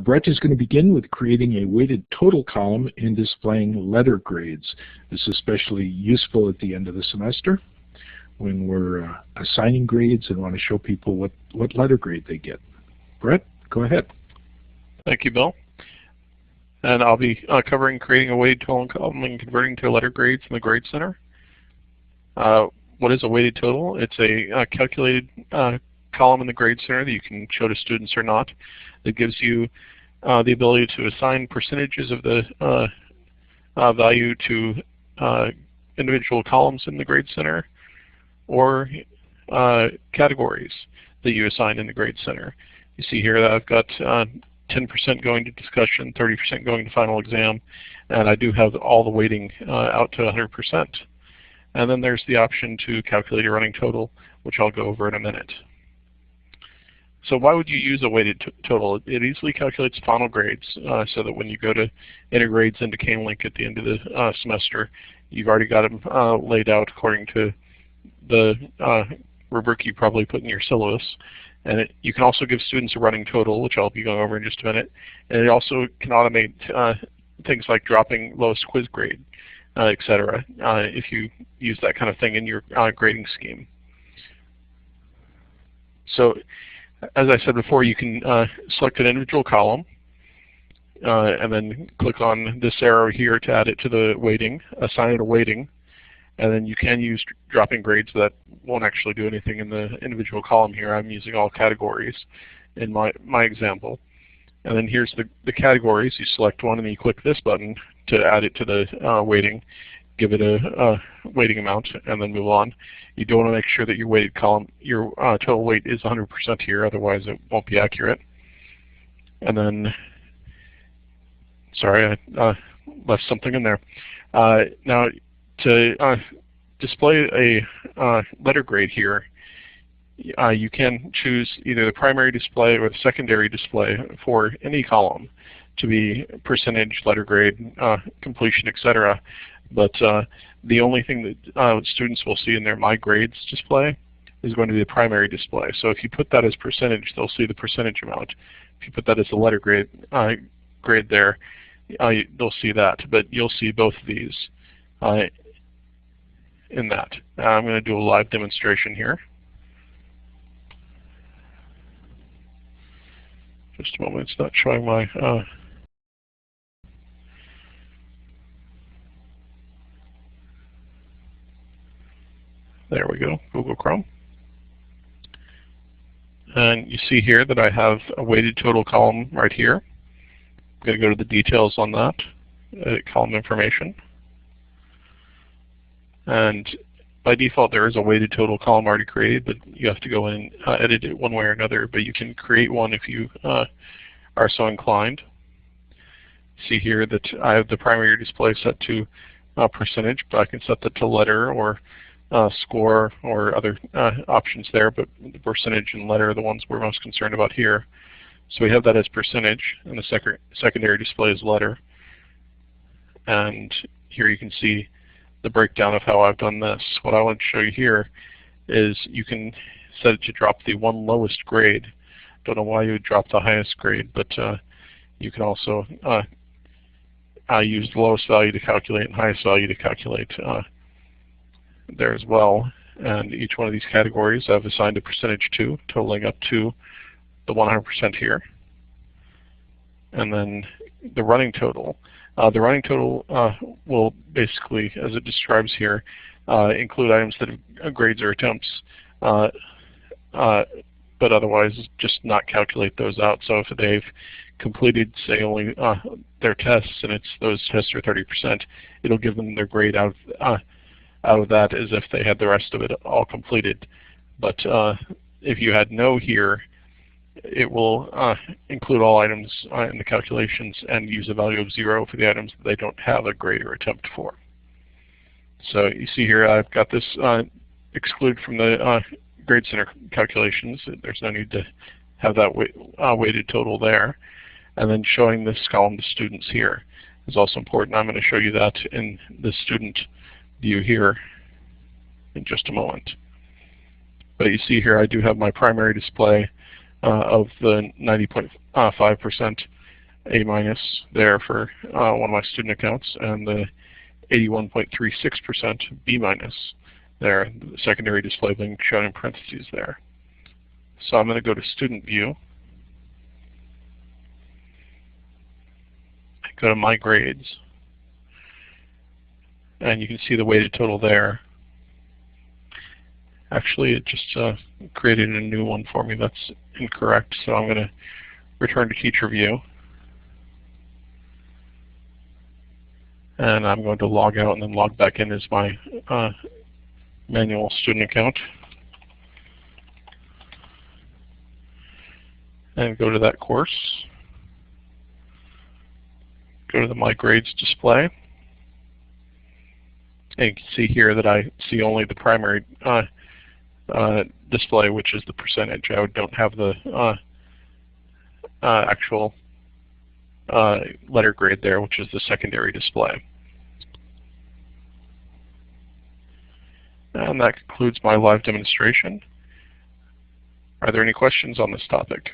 Brett is going to begin with creating a weighted total column and displaying letter grades. This is especially useful at the end of the semester when we're assigning grades and want to show people what letter grade they get. Brett, go ahead. Thank you, Bill. And I'll be covering creating a weighted total column and converting to letter grades in the Grade Center. What is a weighted total? It's a calculated column in the Grade Center that you can show to students or not. It gives you the ability to assign percentages of the value to individual columns in the Grade Center or categories that you assign in the Grade Center. You see here that I've got 10% going to discussion, 30% going to final exam, and I do have all the weighting out to 100%. And then there's the option to calculate a running total, which I'll go over in a minute. So why would you use a weighted total? It easily calculates final grades so that when you go to enter grades into Canelink at the end of the semester, you've already got them laid out according to the rubric you probably put in your syllabus. And you can also give students a running total, which I'll be going over in just a minute. And it also can automate things like dropping lowest quiz grade, etc. If you use that kind of thing in your grading scheme. So, as I said before, you can select an individual column and then click on this arrow here to add it to the weighting, assign it a weighting, and then you can use dropping grades that won't actually do anything in the individual column here. I'm using all categories in my example. And then here's the categories. You select one and then you click this button to add it to the weighting, give it a weighting amount, and then move on. You do want to make sure that your weighted column, your total weight is 100% here, otherwise it won't be accurate. And then, sorry, I left something in there. Now, to display a letter grade here, you can choose either the primary display or the secondary display for any column to be percentage, letter grade, completion, etc. But the only thing that students will see in their My Grades display is going to be the primary display. So if you put that as percentage, they'll see the percentage amount. If you put that as a letter grade there, they'll see that. But you'll see both of these in that. I'm going to do a live demonstration here. Just a moment, it's not showing my there we go, Google Chrome. And you see here that I have a weighted total column right here. I'm going to go to the details on that, column information. And by default, there is a weighted total column already created, but you have to go in and edit it one way or another. But you can create one if you are so inclined. See here that I have the primary display set to percentage, but I can set that to letter or score or other options there, but the percentage and letter are the ones we're most concerned about here. So we have that as percentage, and the secondary display is letter. And here you can see the breakdown of how I've done this. What I want to show you here is you can set it to drop the one lowest grade. Don't know why you would drop the highest grade, but you can also use the lowest value to calculate and highest value to calculate there as well. And each one of these categories I've assigned a percentage to, totaling up to the 100% here. And then the running total. The running total will basically, as it describes here, include items that have grades or attempts, but otherwise just not calculate those out. So if they've completed, say, only their tests and those tests are 30%, it'll give them their grade out of that as if they had the rest of it all completed. But if you had no here, it will include all items in the calculations and use a value of 0 for the items that they don't have a grade or attempt for. So you see here I've got this exclude from the Grade Center calculations. There's no need to have that weighted total there. And then showing this column to students here is also important. I'm going to show you that in the student view here in just a moment. But you see here I do have my primary display of the 90.5% A minus there for one of my student accounts, and the 81.36% B minus there, the secondary display being shown in parentheses there. So I'm going to go to Student View, go to My Grades, and you can see the weighted total there. Actually, it just created a new one for me that's incorrect, so I'm going to return to Teacher View. And I'm going to log out and then log back in as my manual student account. And go to that course. Go to the My Grades display. And you can see here that I see only the primary display, which is the percentage. I don't have the actual letter grade there, which is the secondary display. And that concludes my live demonstration. Are there any questions on this topic?